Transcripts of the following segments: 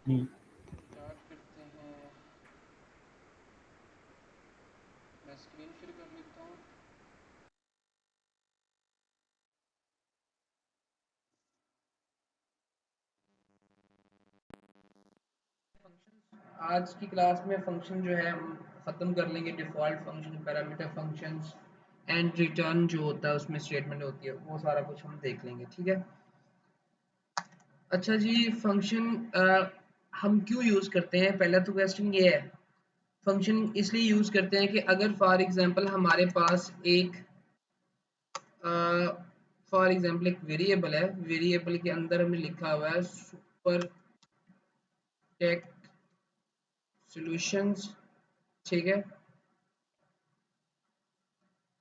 हम्म। Start करते हैं। मैं स्क्रीन शेयर कर लेता हूँ। आज की क्लास में फंक्शन जो है हम ख़त्म कर लेंगे। Default function, parameter functions and return जो होता है उसमें स्टेटमेंट होती है, वो सारा कुछ हम देख लेंगे। ठीक है। अच्छा जी, फंक्शन हम क्यों यूज़ करते हैं? पहला तो क्वेश्चन ये है, फंक्शन इसलिए यूज़ करते हैं कि अगर फॉर एग्जांपल हमारे पास एक फॉर एग्जांपल एक वेरिएबल है, वेरिएबल के अंदर हमने लिखा हुआ है सुपर टेक सॉल्यूशंस। ठीक है।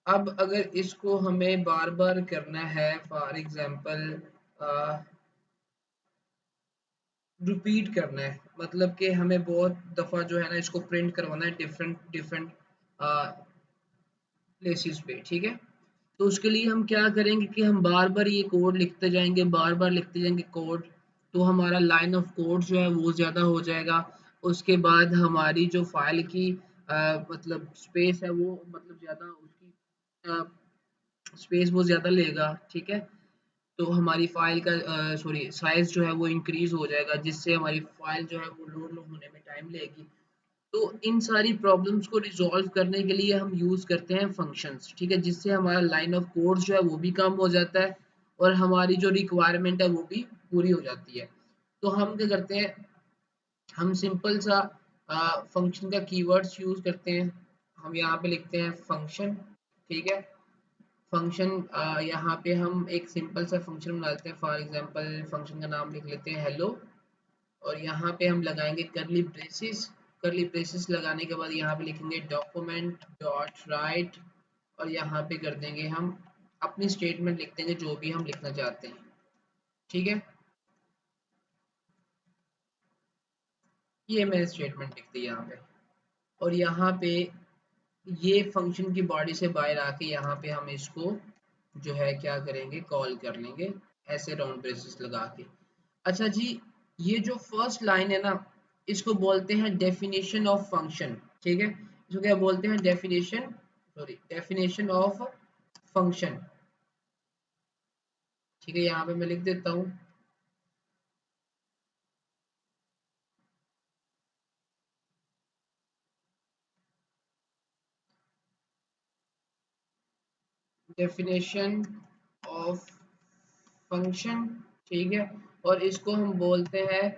अब अगर इसको हमें बार बार करना है, फॉर एग्जांपल रिपीट करना है, मतलब कि हमें बहुत दफ़ा जो है ना इसको प्रिंट करवाना है डिफरेंट डिफरेंट प्लेसेस पे। ठीक है। तो उसके लिए हम क्या करेंगे कि हम बार बार ये कोड लिखते जाएंगे, बार बार लिखते जाएंगे कोड। तो हमारा लाइन ऑफ कोड जो है वो ज़्यादा हो जाएगा। उसके बाद हमारी जो फाइल की मतलब स्पेस है वो मतलब ज़्यादा उसकी स्पेस वो ज़्यादा लेगा। ठीक है। तो हमारी फाइल का सॉरी साइज़ जो है वो इंक्रीज़ हो जाएगा, जिससे हमारी फाइल जो है वो लोड होने में टाइम लेगी। तो इन सारी प्रॉब्लम्स को रिजॉल्व करने के लिए हम यूज़ करते हैं फंक्शंस। ठीक है, जिससे हमारा लाइन ऑफ कोड जो है वो भी कम हो जाता है और हमारी जो रिक्वायरमेंट है वो भी पूरी हो जाती है। तो हम क्या करते हैं, हम सिंपल सा फंक्शन का कीवर्ड्स यूज़ करते हैं। हम यहाँ पे लिखते हैं फंक्शन। ठीक है। फंक्शन यहाँ पे हम एक सिंपल सा फंक्शन बना लेते हैं। फॉर एग्जांपल फंक्शन का नाम लिख लेते हैं हेलो, और यहाँ पे हम लगाएंगे करली ब्रेसेस। करली ब्रेसेस लगाने के बाद यहाँ पे लिखेंगे डॉक्यूमेंट डॉट राइट, और यहाँ पे कर देंगे हम अपनी स्टेटमेंट लिख देंगे जो भी हम लिखना चाहते हैं। ठीक है। ये मैंने स्टेटमेंट लिख दी यहाँ पे, और यहाँ पे ये फंक्शन की बॉडी से बाहर आके यहाँ पे हम इसको जो है क्या करेंगे, कॉल कर लेंगे ऐसे राउंड ब्रेसेस लगा के। अच्छा जी, ये जो फर्स्ट लाइन है ना, इसको बोलते हैं डेफिनेशन ऑफ फंक्शन। ठीक है। इसको क्या बोलते हैं, definition, sorry definition of function. ठीक है, यहाँ पे मैं लिख देता हूँ डेफिनेशन ऑफ फंक्शन। ठीक है। और इसको हम बोलते हैं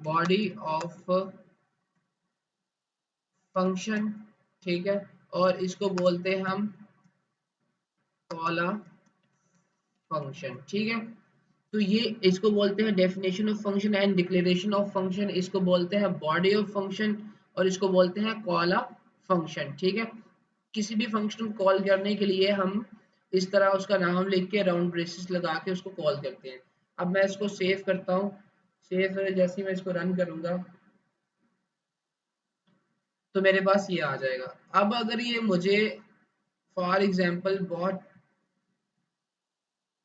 बॉडी ऑफ फंक्शन। ठीक है। और इसको बोलते हैं हम कॉल अ फंक्शन। ठीक है। तो ये इसको बोलते हैं definition of function and declaration of function, इसको बोलते हैं बॉडी ऑफ फंक्शन, और इसको बोलते हैं कॉल अ फंक्शन। ठीक है। किसी भी फंक्शन को कॉल करने के लिए हम इस तरह उसका नाम लिख के राउंड ब्रेसेस लगा के उसको कॉल करते हैं। अब मैं इसको सेव करता हूँ। सेव जैसे ही मैं इसको रन करूंगा तो मेरे पास ये आ जाएगा। अब अगर ये मुझे फॉर एग्जांपल बहुत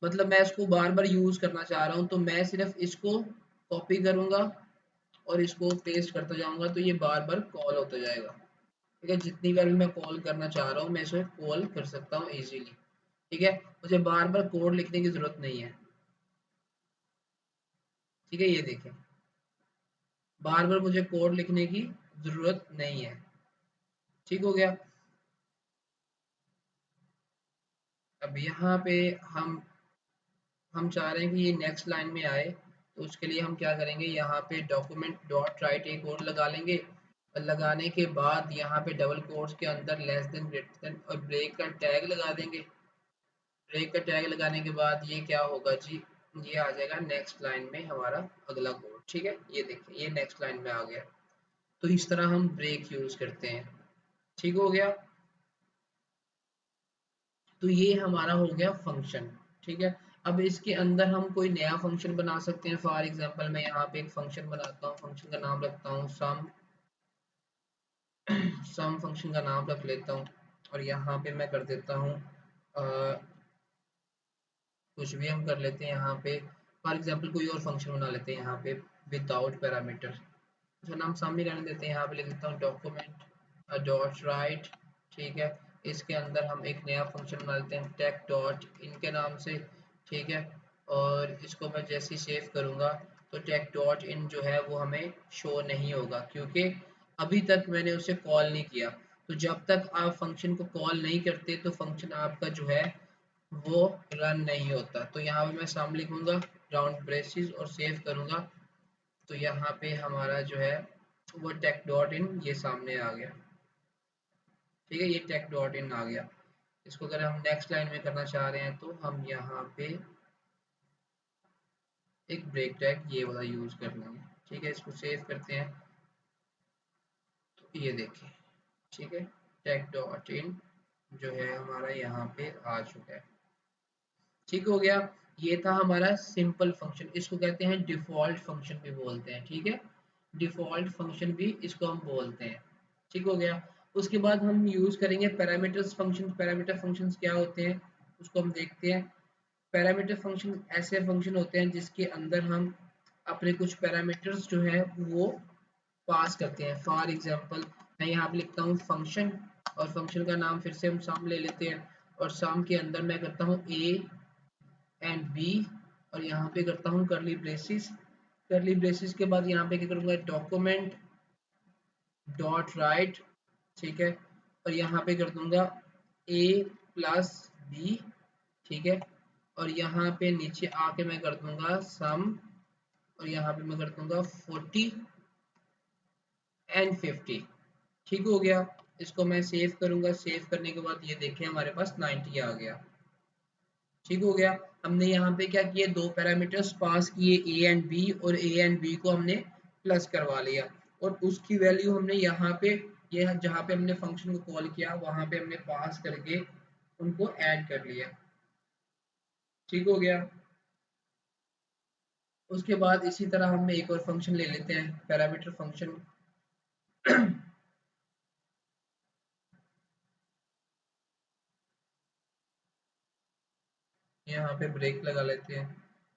मतलब मैं इसको बार बार यूज करना चाह रहा हूँ, तो मैं सिर्फ इसको कॉपी करूंगा और इसको पेस्ट करता जाऊंगा, तो ये बार बार कॉल होता जाएगा। ठीक है। जितनी बार भी मैं कॉल करना चाह रहा हूँ मैं इसे कॉल कर सकता हूँ इजीली। ठीक है। मुझे बार बार कोड लिखने की जरूरत नहीं है। ठीक है, ये देखें, बार बार मुझे कोड लिखने की जरूरत नहीं है। ठीक हो गया। अब यहाँ पे हम हम चाह रहे हैं कि ये नेक्स्ट लाइन में आए, तो उसके लिए हम क्या करेंगे, यहाँ पे डॉक्यूमेंट डॉट राइट एक और लगा लेंगे, और लगाने के बाद यहाँ पे डबल कोट्स के अंदर लेस देन ग्रेटर देन और ब्रेक का टैग लगा देंगे। ब्रेक का टैग लगाने के बाद ये क्या होगा जी, ये आ जाएगा नेक्स्ट लाइन में हमारा अगला कोड। ठीक है, ये देखिए ये नेक्स्ट लाइन में आ गया। तो इस तरह हम ब्रेक यूज करते हैं। ठीक हो गया। तो ये हमारा हो गया फंक्शन। ठीक है। अब इसके अंदर हम कोई नया फंक्शन बना सकते हैं। फॉर एग्जांपल मैं यहाँ पे एक फंक्शन बनाता हूँ, फंक्शन का नाम रखता हूँ सम। सम फंक्शन का नाम रख लेता हूँ, और यहाँ पे मैं कर देता हूँ कुछ भी हम कर लेते हैं यहाँ पे। फॉर एग्जांपल कोई और फंक्शन बना लेते हैं यहाँ पे, विदाउट पैरामीटर। जो नाम सामने रहने देते हैं, यहाँ पे लिख देता हूँ डॉक्यूमेंट डॉट राइट। ठीक है, इसके अंदर हम एक नया फंक्शन बना देते हैं टेक डॉट इनके नाम से। ठीक है, और इसको मैं जैसे ही सेव करूँगा तो टेक डॉट इन जो है वो हमें शो नहीं होगा, क्योंकि अभी तक मैंने उसे कॉल नहीं किया। तो जब तक आप फंक्शन को कॉल नहीं करते तो फंक्शन आपका जो है वो रन नहीं होता। तो यहाँ पे मैं सामने लिखूंगा राउंड ब्रेसेस और सेव करूँगा, तो यहाँ पे हमारा जो है वो टेक डॉट इन ये सामने आ गया। ठीक है, ये टेक डॉट इन आ गया। इसको अगर हम नेक्स्ट लाइन में करना चाह रहे हैं तो हम यहाँ पे एक ब्रेक टैग ये वाला यूज कर लेंगे। ठीक है, इसको सेव करते हैं तो ये देखिए। ठीक है, टेक डॉट इन जो है हमारा यहाँ पे आ चुका है। ठीक हो गया। ये था हमारा सिंपल फंक्शन, इसको कहते हैं डिफॉल्ट फंक्शन भी बोलते हैं। ठीक है, डिफॉल्ट फंक्शन भी इसको हम बोलते हैं। ठीक हो गया। उसके बाद हम यूज करेंगे पैरामीटर्स फंक्शन। पैरामीटर फंक्शंस क्या होते हैं उसको हम देखते हैं। पैरामीटर फंक्शन ऐसे फंक्शन होते हैं जिसके अंदर हम अपने कुछ पैरामीटर्स जो है वो पास करते हैं। फॉर एग्जांपल मैं यहाँ पे लिखता हूँ फंक्शन, और फंक्शन का नाम फिर से हम सम ले लेते हैं, और सम के अंदर मैं करता हूँ ए एंड बी, और यहाँ पे करता हूँ करली ब्रेसिस। करली ब्रेसिस के बाद यहाँ पे क्या करूँगा डॉक्यूमेंट डॉट राइट। ठीक है, और यहाँ पे कर दूंगा ए प्लस बी। ठीक है, और यहाँ पे नीचे आके मैं कर दूंगा सम, और यहाँ पे मैं कर दूंगा 40 एंड 50। ठीक हो गया। इसको मैं सेव करूंगा, सेव करने के बाद ये देखें हमारे पास 90 आ गया। ठीक हो गया। हमने यहाँ पे क्या किए, दो पैरामीटर्स पास किए ए एंड बी, और ए एंड बी को हमने प्लस करवा लिया, और उसकी वैल्यू हमने यहाँ पे ये जहाँ पे हमने फंक्शन को कॉल किया वहां पे हमने पास करके उनको ऐड कर लिया। ठीक हो गया। उसके बाद इसी तरह हम एक और फंक्शन ले लेते हैं पैरामीटर फंक्शन। यहाँ पे ब्रेक लगा लेते हैं।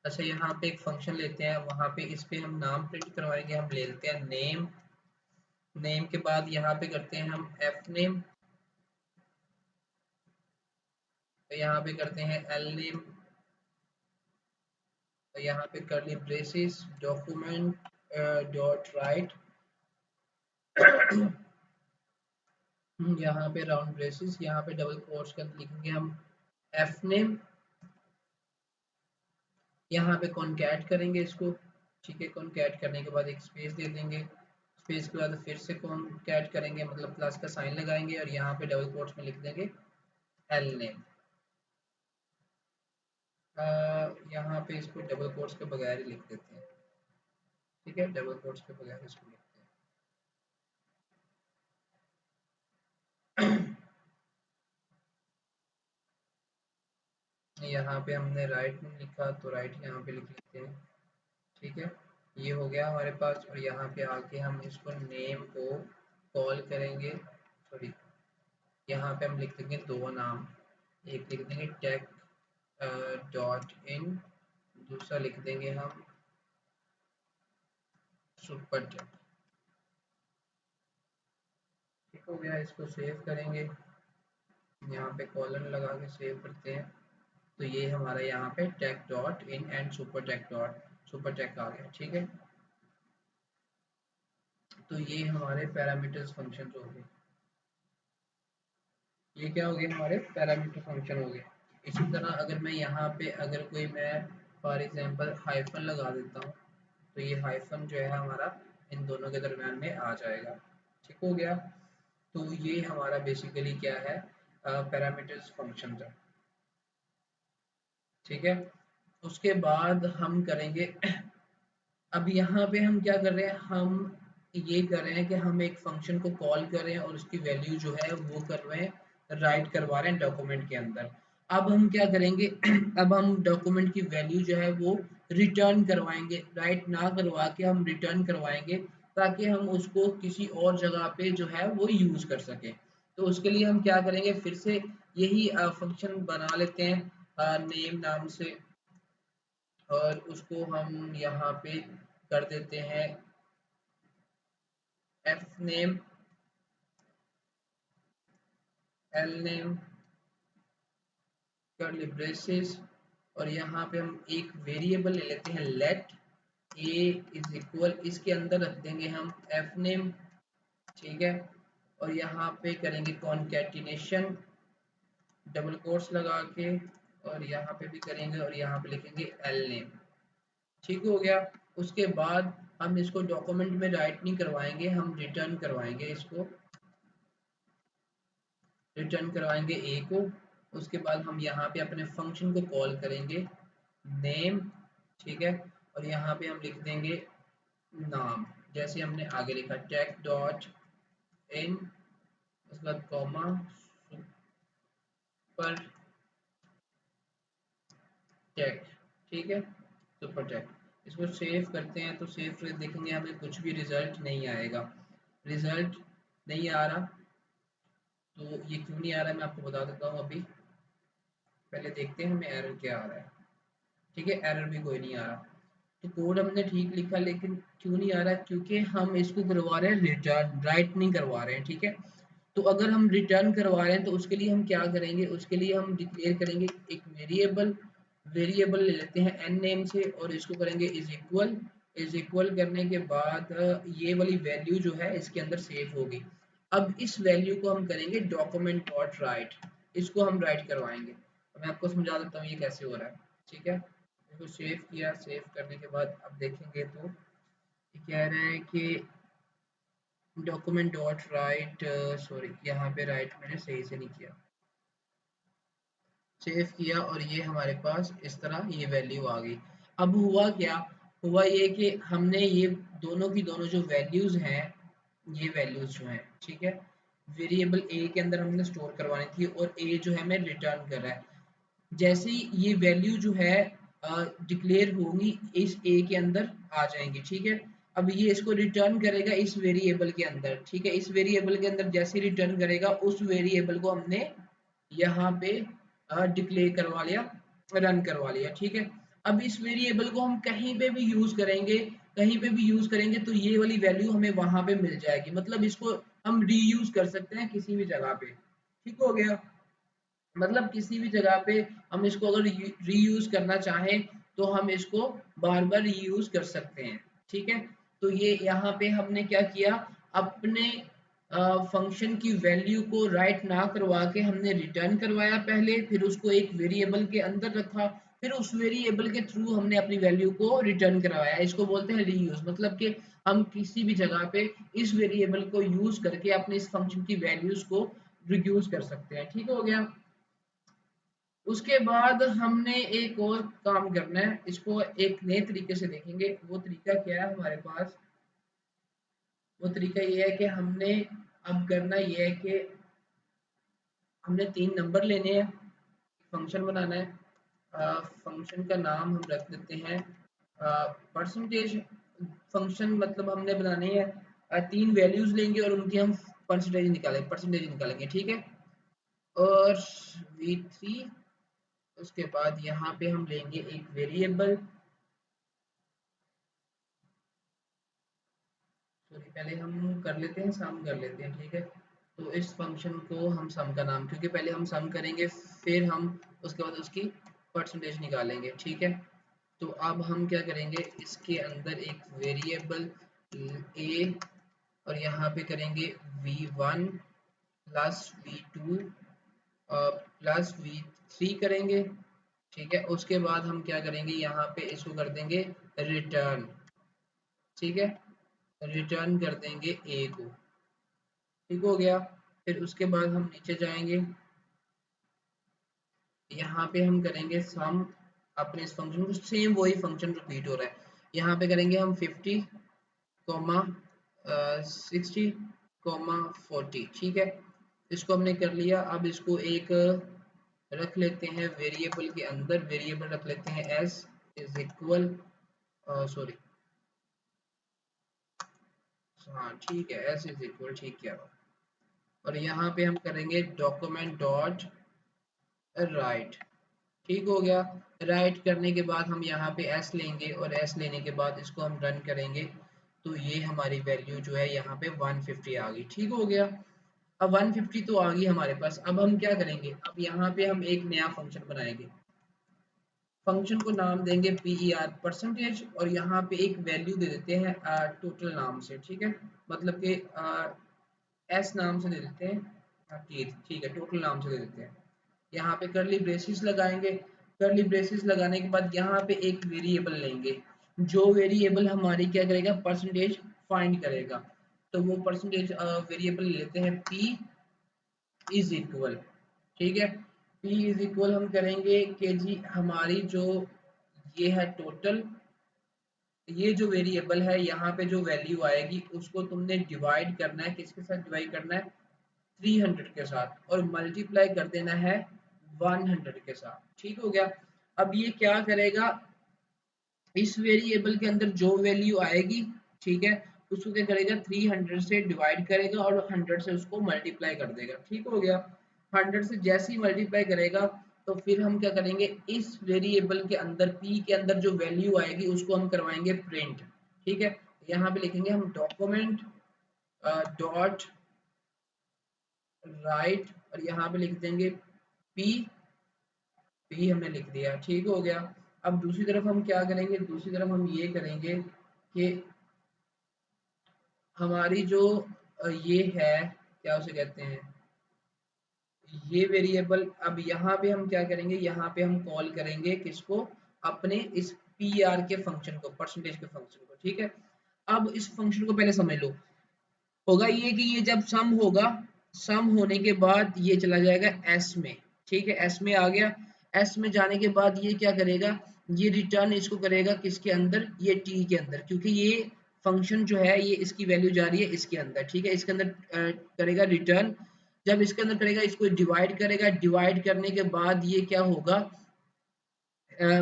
अच्छा, यहाँ पे एक फंक्शन लेते हैं, वहां पे इस पे हम नाम प्रिंट करवाएंगे। हम ले लेते हैं नेम। नेम के बाद यहाँ पे करते हैं हम एफ नेम, तो यहाँ पे करते हैं एल नेम, तो यहाँ पे करली ब्रेसेस डॉक्यूमेंट डॉट राइट। यहाँ पे राउंड ब्रेसेस, यहाँ पे डबल कोट्स के अंदर लिखेंगे हम एफ नेम। यहाँ पे कॉन्कैट करेंगे इसको। ठीक है, कॉन्कैट करने के बाद एक स्पेस दे देंगे, स्पेस के बाद फिर से कॉन्कैट करेंगे, मतलब प्लस का साइन लगाएंगे, और यहाँ पे डबल कोट्स में लिख देंगे एल नेम। यहाँ पे इसको डबल कोट्स के बगैर ही लिख देते हैं। ठीक है, डबल कोट्स के बगैर इसको लिखते हैं। यहाँ पे हमने राइट में लिखा तो राइट यहाँ पे लिख लेते हैं। ठीक है, ये हो गया हमारे पास, और यहाँ पे आके हम इसको नेम को कॉल करेंगे। सॉरी, यहाँ पे हम लिख देंगे दो नाम, एक लिख देंगे टेक डॉट इन, दूसरा लिख देंगे हम सुपर टेक। ठीक हो गया, इसको सेव करेंगे, यहाँ पे कॉलन लगा के सेव करते हैं, तो ये हमारा यहाँ पे tech dot in and super tech आ गया। ठीक है, तो ये हमारे पैरामीटर्स फंक्शन हो गए। ये क्या हो गया, हमारे पैरामीटर फंक्शन हो गए। इसी तरह अगर मैं यहाँ पे अगर कोई मैं फॉर एग्जांपल हाइफन लगा देता हूँ, तो ये हाइफन जो है हमारा इन दोनों के दरम्यान में आ जाएगा। ठीक हो गया। तो ये हमारा बेसिकली क्या है, पैरामीटर्स फंक्शन है। ठीक है, उसके बाद हम करेंगे अब यहाँ पे हम क्या कर रहे हैं, हम ये कर रहे हैं कि हम एक फंक्शन को कॉल कर रहे हैं और उसकी वैल्यू जो है वो कर रहे हैं राइट करवा रहे हैं डॉक्यूमेंट के अंदर। अब हम क्या करेंगे, अब हम डॉक्यूमेंट की वैल्यू जो है वो रिटर्न करवाएंगे, राइट ना करवा के हम रिटर्न करवाएंगे, ताकि हम उसको किसी और जगह पे जो है वो यूज कर सके। तो उसके लिए हम क्या करेंगे, फिर से यही फंक्शन बना लेते हैं नेम नाम से, और उसको हम यहाँ पे कर देते हैं F name, L name, curly braces, और यहाँ पे हम एक वेरिएबल ले लेते हैं लेट ए इज इक्वल, इसके अंदर रख देंगे हम एफ नेम, ठीक है। और यहाँ पे करेंगे कॉन्कैटिनेशन डबल कोट्स लगा के, और यहाँ पे भी करेंगे और यहाँ पे लिखेंगे एल नेम, ठीक हो गया। उसके बाद हम इसको डॉक्यूमेंट में राइट नहीं करवाएंगे, हम रिटर्न करवाएंगे, इसको रिटर्न करवाएंगे ए को। उसके बाद हम यहाँ पे अपने फंक्शन को कॉल करेंगे नेम, ठीक है। और यहाँ पे हम लिख देंगे नाम, जैसे हमने आगे लिखा टेक डॉट इन, उसके बाद कॉमा सुपर टेक, ठीक है, सुपर टेक। इसको सेव करते हैं तो सेव कर देखेंगे हमें कुछ भी रिजल्ट नहीं आएगा, रिजल्ट नहीं आ रहा। तो ये क्यों नहीं आ रहा है मैं आपको बता देता हूँ अभी। पहले देखते हैं हमें एरर क्या आ रहा है, ठीक है, एरर भी कोई नहीं आ रहा। तो कोड हमने ठीक लिखा लेकिन क्यों नहीं आ रहा है, क्योंकि हम इसको करवा रहे हैं रिटर्न, राइट नहीं करवा रहे हैं, ठीक है। तो अगर हम रिटर्न करवा रहे हैं तो उसके लिए हम क्या करेंगे, उसके लिए हम डिक्लेयर करेंगे एक वेरिएबल, वेरिएबल ले लेते हैं एन नेम से, और इसको करेंगे इज इक्वल, इज इक्वल करने के बाद ये वाली वैल्यू जो है इसके अंदर सेव होगी। अब इस वैल्यू को हम करेंगे डॉक्यूमेंट डॉट राइट, इसको हम राइट करवाएंगे। मैं आपको समझा देता हूँ ये कैसे हो रहा है, ठीक है। इसको सेव किया, सेव करने के बाद अब देखेंगे तो ये कह रहा है कि डॉक्यूमेंट डॉट राइट, सॉरी यहाँ पे राइट मैंने सही से नहीं किया, सेव किया और ये हमारे पास इस तरह ये वैल्यू आ गई। अब हुआ क्या, हुआ ये कि हमने ये दोनों की दोनों जो वैल्यूज हैं, ये वैल्यूज जो हैं, ठीक है, वेरिएबल ए के अंदर हमने स्टोर करवानी थी और ए जो है हमें रिटर्न कर रहा है। जैसे ही ये वैल्यू जो है डिक्लेयर होगी इस ए के अंदर आ जाएंगी, ठीक है। अब ये इसको रिटर्न करेगा इस वेरिएबल के अंदर, ठीक है, इस वेरिएबल के अंदर जैसे रिटर्न करेगा उस वेरिएबल को हमने यहाँ पे डिक्लेयर करवा लिया, रन करवा लिया, ठीक है। अब इस वेरिएबल को हम कहीं पे भी यूज करेंगे, कहीं पे भी यूज करेंगे तो ये वाली वैल्यू हमें वहां पे मिल जाएगी, मतलब इसको हम रीयूज कर सकते हैं किसी भी जगह पे, ठीक हो गया। मतलब किसी भी जगह पे हम इसको अगर रीयूज करना चाहें तो हम इसको बार बार रीयूज कर सकते हैं, ठीक है। तो ये यहाँ पे हमने क्या किया, अपने फंक्शन की वैल्यू को राइट ना करवा के हमने रिटर्न करवाया पहले, फिर उसको एक वेरिएबल के अंदर रखा, फिर उस वेरिएबल के थ्रू हमने अपनी वैल्यू को रिटर्न करवाया। इसको बोलते हैं रीयूज, मतलब कि हम किसी भी जगह पे इस वेरिएबल को यूज करके अपने इस फंक्शन की वैल्यूज को रिड्यूस कर सकते हैं, ठीक हो गया। उसके बाद हमने एक और काम करना है, इसको एक नए तरीके से देखेंगे। वो तरीका क्या है हमारे पास, वो तरीका ये है कि हमने अब करना ये है कि हमने 3 नंबर लेने हैं, फंक्शन बनाना है। फंक्शन का नाम हम रख देते हैं परसेंटेज फंक्शन, मतलब हमने बनाने हैं 3 वैल्यूज लेंगे और उनकी हम परसेंटेज निकालेंगे, ठीक है। और v3, उसके बाद यहाँ पे हम लेंगे एक वेरिएबल, सॉरी पहले हम कर लेते हैं सम कर लेते हैं, ठीक है। तो इस फंक्शन को हम सम का नाम, क्योंकि पहले हम सम करेंगे फिर हम उसके बाद उसकी परसेंटेज निकालेंगे, ठीक है। तो अब हम क्या करेंगे, इसके अंदर एक वेरिएबल ए, और यहाँ पे करेंगे v1 plus v2 plus v3 करेंगे, ठीक है। उसके बाद हम क्या करेंगे, यहाँ पे इसको कर देंगे रिटर्न, ठीक है, रिटर्न कर देंगे ए को, ठीक हो गया। फिर उसके बाद हम नीचे जाएंगे, यहाँ पे हम करेंगे सम, अपने इस फंक्शन को सेम वही फंक्शन रिपीट हो रहा है, यहाँ पे करेंगे हम 50 कॉमा 60 कॉमा 40, ठीक है। इसको हमने कर लिया। अब इसको एक रख लेते हैं वेरिएबल के अंदर, वेरिएबल रख लेते हैं एस इज इक्वल, सॉरी हाँ ठीक है, एस इज इक्वल, ठीक किया। और यहाँ पे हम करेंगे डॉक्यूमेंट डॉट राइट, ठीक हो गया। राइट करने के बाद हम यहाँ पे एस लेंगे और एस लेने के बाद इसको हम रन करेंगे, तो ये हमारी वैल्यू जो है यहाँ पे 150 आ गई। ठीक हो गया। अब 150 तो आ गई हमारे पास। अब हम क्या करेंगे, अब यहाँ पे हम एक नया फंक्शन बनाएंगे। फंक्शन को नाम देंगे per परसेंटेज, और यहाँ पे एक वैल्यू दे देते हैं टोटल नाम से। ठीक है, मतलब कि एस नाम से दे देते हैं। ठीक ठीक है, टोटल नाम से दे देते हैं। यहाँ पे करली ब्रेसेस लगाएंगे। करली ब्रेसेस लगाने के बाद यहाँ पे एक वेरिएबल लेंगे, जो वेरिएबल हमारी क्या करेगा, परसेंटेज फाइंड करेगा। तो वो परसेंटेज वेरिएबल लेते हैं p इज इक्वल। ठीक है, p इज इक्वल हम करेंगे कि जी हमारी जो ये है टोटल, ये जो वेरिएबल है यहाँ पे जो वैल्यू आएगी उसको तुमने डिवाइड करना है, किसके साथ डिवाइड करना है, 300 के साथ, और मल्टीप्लाई कर देना है 100 के साथ। ठीक हो गया। अब ये क्या करेगा, इस वेरिएबल के अंदर जो वैल्यू आएगी, ठीक है, उसको क्या करेगा, 300 से डिवाइड करेगा और 100 से उसको मल्टीप्लाई कर देगा। ठीक हो गया। 100 से जैसे ही मल्टीप्लाई करेगा तो फिर हम क्या करेंगे, इस वेरिएबल के अंदर p के अंदर जो वैल्यू आएगी उसको हम करवाएंगे प्रिंट। ठीक है, यहाँ पे लिखेंगे हम डॉक्यूमेंट डॉट राइट, और यहाँ पे लिख देंगे p। p हमने लिख दिया। ठीक हो गया। अब दूसरी तरफ हम क्या करेंगे, दूसरी तरफ हम ये करेंगे कि हमारी जो ये है, क्या उसे कहते हैं, ये वेरिएबल, अब यहाँ पे हम क्या करेंगे, यहाँ पे हम कॉल करेंगे किसको, अपने इस पी आर के फंक्शन को, परसेंटेज के फंक्शन को। ठीक है, अब इस फंक्शन को पहले समझ लो। होगा ये कि ये जब सम होगा, सम होने के बाद ये चला जाएगा एस में। ठीक है, एस में आ गया। एस में जाने के बाद ये क्या करेगा, ये रिटर्न इसको करेगा किसके अंदर, ये टी के अंदर, क्योंकि ये फंक्शन जो है ये इसकी वैल्यू जा रही है इसके अंदर। ठीक है, इसके अंदर करेगा रिटर्न। जब इसके अंदर करेगा इसको डिवाइड करेगा, डिवाइड करने के बाद ये क्या होगा,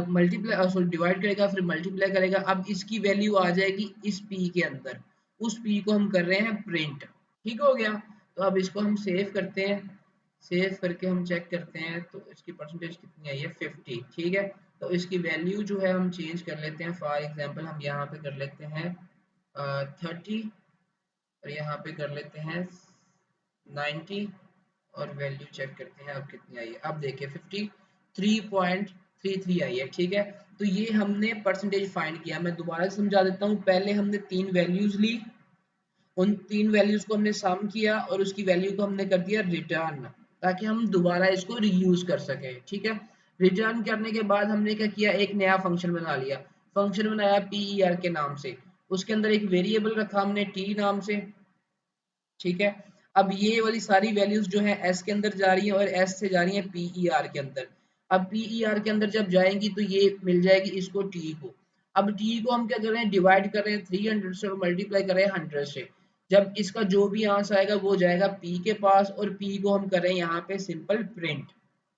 मल्टीप्लाई सॉरी डिवाइड करेगा फिर मल्टीप्लाई करेगा। अब इसकी वैल्यू आ जाएगी इस p के अंदर, उस p को हम कर रहे हैं प्रिंट। ठीक हो गया। तो अब इसको हम सेव करते हैं। सेव करके हम चेक करते हैं तो इसकी परसेंटेज कितनी आई है, 50। ठीक है, तो इसकी वैल्यू जो है हम चेंज कर लेते हैं। फॉर एग्जांपल हम यहाँ पे कर लेते हैं 30, और यहाँ पे कर लेते हैं 90, और वैल्यू चेक करते हैं अब कितनी आई है। अब देखिए 53.33 आई है। ठीक है, तो ये हमने परसेंटेज फाइंड किया। मैं दोबारा से समझा देता हूँ। पहले हमने तीन वैल्यूज ली, उन तीन वैल्यूज को हमने सम किया और उसकी वैल्यू को हमने कर दिया रिटर्न, ताकि हम दोबारा इसको रीयूज कर सकें। ठीक है, रिटर्न करने के बाद हमने क्या किया, एक नया फंक्शन बना लिया। फंक्शन बनाया पीईआर के नाम से, उसके अंदर एक वेरिएबल रखा हमने टी नाम से। ठीक है, अब ये वाली सारी वैल्यूज जो है एस के अंदर जा रही है और एस से जा रही है पीईआर के अंदर। अब पीईआर के अंदर जब जाएंगी तो ये मिल जाएगी इसको टी को। अब टी को हम क्या कर रहे हैं, डिवाइड कर रहे हैं 300 से और मल्टीप्लाई कर रहे हैं 100 से। जब इसका जो भी आंसर आएगा वो जाएगा पी के पास, और पी को हम कर रहे हैं यहाँ पे सिंपल प्रिंट।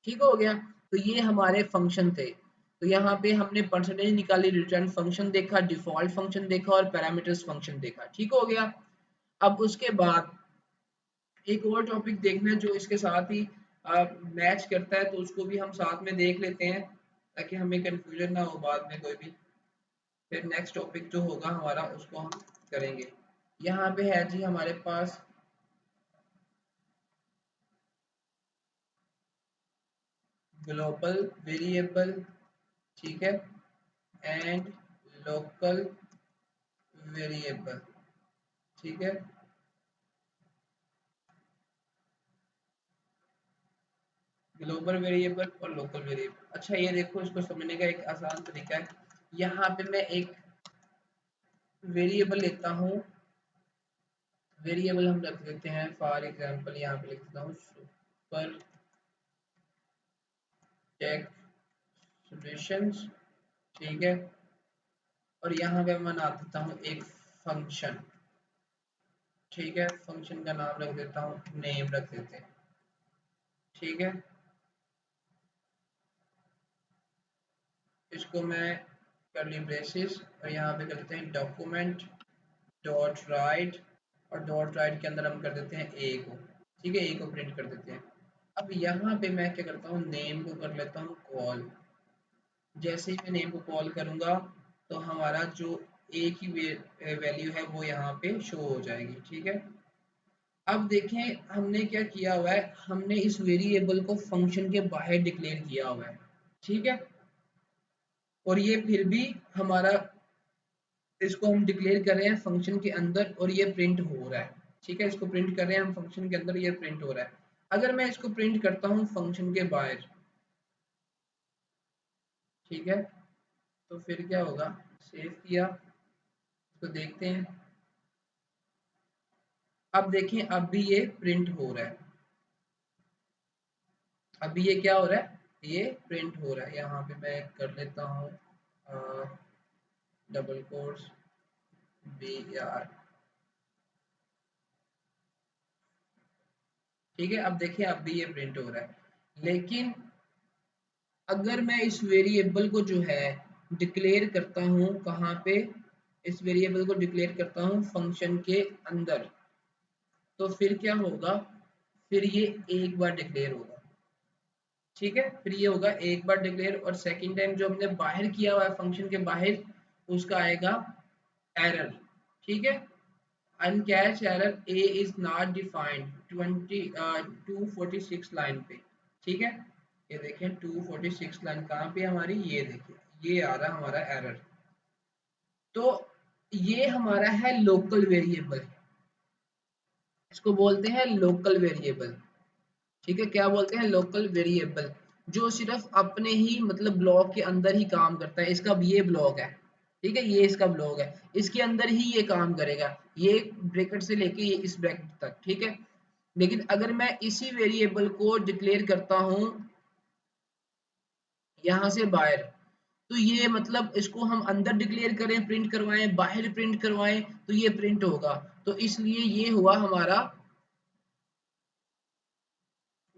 ठीक हो गया। तो ये हमारे फंक्शन थे। तो यहाँ पे हमने परसेंटेज निकाली, रिटर्न फंक्शन देखा, डिफॉल्ट फंक्शन देखा और पैरामीटर्स फंक्शन देखा। ठीक हो गया। अब उसके बाद एक और टॉपिक देखना है जो इसके साथ ही मैच करता है, तो उसको भी हम साथ में देख लेते हैं, ताकि हमें कंफ्यूजन ना हो बाद में कोई भी। फिर नेक्स्ट टॉपिक जो होगा हमारा उसको हम करेंगे। यहाँ पे है जी हमारे पास ग्लोबल वेरिएबल, ठीक है, एंड लोकल वेरिएबल। ठीक है, ग्लोबल वेरिएबल और लोकल वेरिएबल। अच्छा ये देखो, इसको समझने का एक आसान तरीका है। यहाँ पे मैं एक वेरिएबल लेता हूँ, वेरिएबल हम रख देते हैं फॉर एग्जांपल, यहाँ पे लिख देता हूँ सुपर टेक सॉल्यूशंस। ठीक है, और यहाँ पे मैं बना देता हूँ एक फंक्शन। ठीक है, फंक्शन का नाम रख देता हूँ, नेम रख देते हैं। ठीक है, इसको मैं करली ब्रेसेस और यहाँ पे कर देते हैं डॉक्यूमेंट डॉट राइट, और डॉट राइट के अंदर हम कर देते हैं ए को। ठीक है, ए को प्रिंट कर देते हैं। अब यहाँ पे मैं क्या करता हूँ, नेम को कर लेता हूँ कॉल। जैसे ही मैं नेम को कॉल करूँगा तो हमारा जो एक ही वैल्यू है वो यहाँ पे शो हो जाएगी, ठीक है। अब देखें हमने क्या किया हुआ है, हमने इस वेरिएबल को फंक्शन के बाहर डिक्लेयर किया हुआ है, ठीक है। और ये फिर भी हमारा, इसको हम डिक्लेयर कर रहे हैं फंक्शन के अंदर और ये प्रिंट हो रहा है, ठीक है। इसको प्रिंट कर रहे हैं हम फंक्शन के अंदर, ये प्रिंट हो रहा है। अगर मैं इसको प्रिंट करता हूँ फंक्शन के बाहर, ठीक है, तो फिर क्या होगा, सेव किया, इसको देखते हैं। अब देखें अब भी ये प्रिंट हो रहा है, अभी ये क्या हो रहा है, ये प्रिंट हो रहा है। यहाँ पे मैं कर लेता हूँ डबल कोट्स बी आर, ठीक है। अब देखिए अब भी ये प्रिंट हो रहा है। लेकिन अगर मैं इस वेरिएबल को जो है डिक्लेयर करता हूँ कहाँ पे, इस वेरिएबल को डिक्लेयर करता हूँ फंक्शन के अंदर, तो फिर क्या होगा, फिर ये एक बार डिक्लेयर होगा, ठीक है। फिर ये होगा एक बार डिक्लेयर, और सेकंड टाइम जो हमने बाहर किया हुआ है फंक्शन के बाहर, उसका आएगा एरर, ठीक है। Uncaught error a is not defined 246 line पे, ठीक है। ये देखें 246 लाइन कहाँ पे हमारी, ये देखिए ये आ रहा हमारा एरर। तो ये हमारा है लोकल वेरिएबल, इसको बोलते हैं लोकल वेरिएबल, ठीक है। क्या बोलते हैं, लोकल वेरिएबल, जो सिर्फ अपने ही मतलब ब्लॉक के अंदर ही काम करता है। इसका ये ब्लॉक है, ठीक है, ये इसका ब्लॉक है, इसके अंदर ही ये काम करेगा, ये ब्रैकेट से लेके ये इस ब्रैकेट तक, ठीक है। लेकिन अगर मैं इसी वेरिएबल को डिक्लेयर करता हूँ यहाँ से बाहर, तो ये मतलब इसको हम अंदर डिक्लेयर करें, प्रिंट करवाएं, बाहर प्रिंट करवाएं, तो ये प्रिंट होगा। तो इसलिए ये हुआ हमारा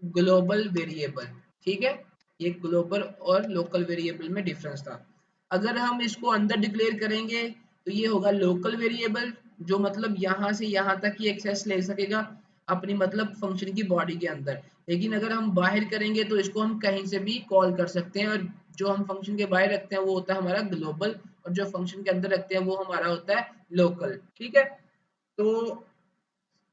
ग्लोबल वेरिएबल, ठीक है। ये ग्लोबल और लोकल वेरिएबल में डिफरेंस था। अगर हम इसको अंदर डिक्लेयर करेंगे तो ये होगा लोकल वेरिएबल, जो मतलब यहाँ से यहाँ तक ही एक्सेस ले सकेगा अपनी मतलब फंक्शन की बॉडी के अंदर। लेकिन अगर हम बाहर करेंगे तो इसको हम कहीं से भी कॉल कर सकते हैं, और जो हम फंक्शन के बाहर रखते हैं वो होता है हमारा ग्लोबल, और जो फंक्शन के अंदर रखते हैं वो हमारा होता है लोकल, ठीक है। तो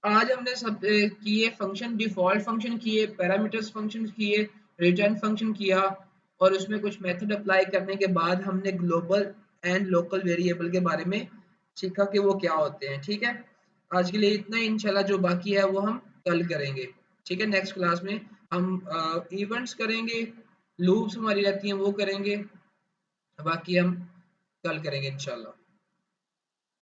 आज हमने सब किए फंक्शन, डिफॉल्ट फंक्शन किए, पैरामीटर्स फंक्शन किए, रिटर्न फंक्शन किया, और उसमें कुछ मेथड अप्लाई करने के बाद हमने ग्लोबल एंड लोकल वेरिएबल के बारे में सीखा कि वो क्या होते हैं, ठीक है। आज के लिए इतना ही, इंशाल्लाह जो बाकी है वो हम कल करेंगे, ठीक है। नेक्स्ट क्लास में हम इवेंट्स करेंगे, लूप्स हमारी रहती हैं वो करेंगे, बाकी हम कल करेंगे इंशाल्लाह।